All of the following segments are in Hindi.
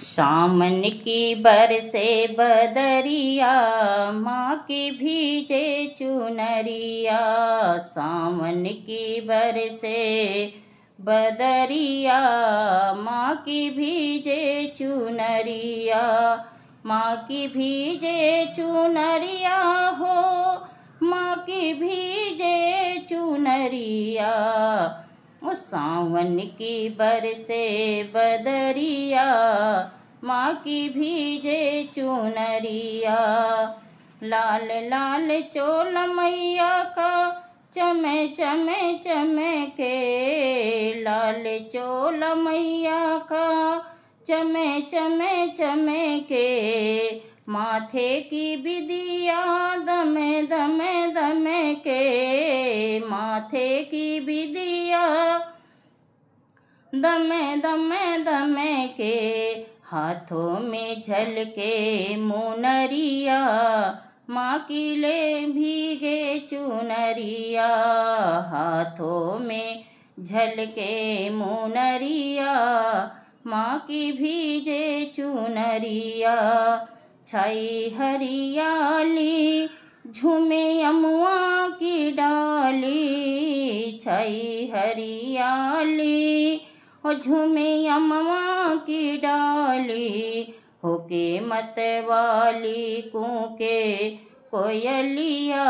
सावन की बरसे बदरिया, माँ की भीजे चुनरिया। सावन की बरसे बदरिया, माँ की भीजे चुनरिया। माँ की भीजे चुनरिया हो, माँ की भीजे चुनरिया। ओ सावन की बरसे बदरिया, माँ की भीजे चुनरिया। लाल लाल चोल मैया का चमे चमे चमके, लाल चोल मैया का चमे चमे चमके। माथे की बिदिया दमे दमे दमे के, माथे की बिदिया दमे दमे दमे के। हाथों में झलके मुनरिया, माँ की ले भीगे चुनरिया। हाथों में झलके मुनरिया, माँ की भीजे चुनरिया। छाई हरियाली झूमे अमुआ की डाली, छाई हरियाली ओ झूमे अमुआ की डाली। होके मतवाली कूके कोयलिया,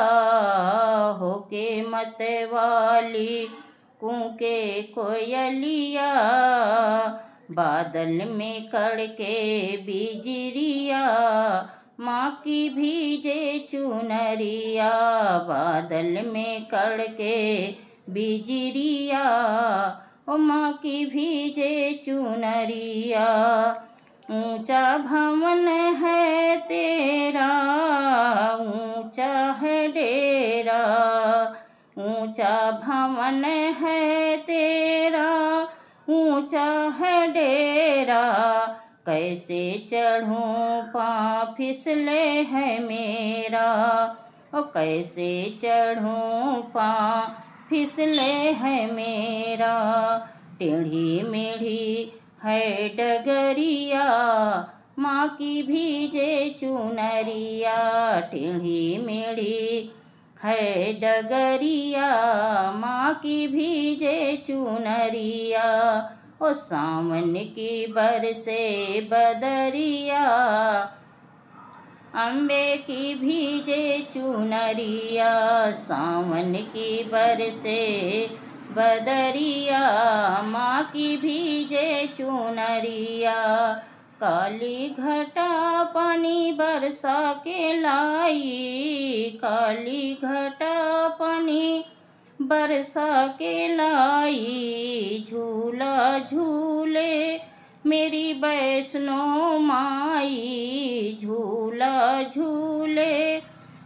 होके मतवाली कूके कोयलिया। बादल में कड़के बिजरिया, माँ की भीजे चुनरिया। बादल में कड़के बिजरिया, ओ माँ की भीजे चुनरिया। ऊंचा भवन है तेरा, ऊंचा है डेरा, ऊंचा भवन है तेरा, ऊंचा है डेरा। कैसे चढ़ूं पाँव फिसले है मेरा, ओ कैसे चढ़ूं पाँव फिसले है मेरा। टेढ़ी मेढ़ी है डगरिया, माँ की भीजे चुनरिया। टेढ़ी मेढ़ी है डगरिया, माँ की भीजे चुनरिया। ओ सावन की बरसे बदरिया, अम्बे की भीजे चुनरिया। सावन की बरसे बदरिया, माँ की भीजे चुनरिया। काली घटा पानी बरसा के लाई, काली घटा पानी बरसा के लाई। झूला झूले मेरी वैष्णो माई, झूला झूले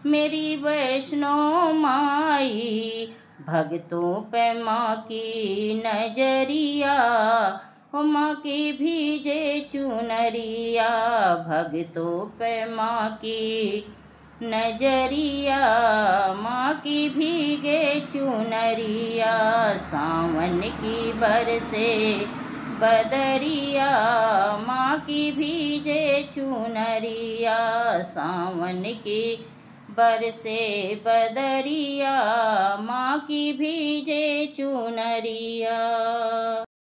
मेरी वैष्णो माई। भक्तों पे माँ की नजरिया, ओ माँ की भीजे चुनरिया। भक्तों पे माँ की नजरिया, माँ की भीगे चुनरिया। सावन की बरसे बदरिया, माँ की भीजे चुनरिया। सावन की बरसे बदरिया, माँ की भीजे चुनरिया।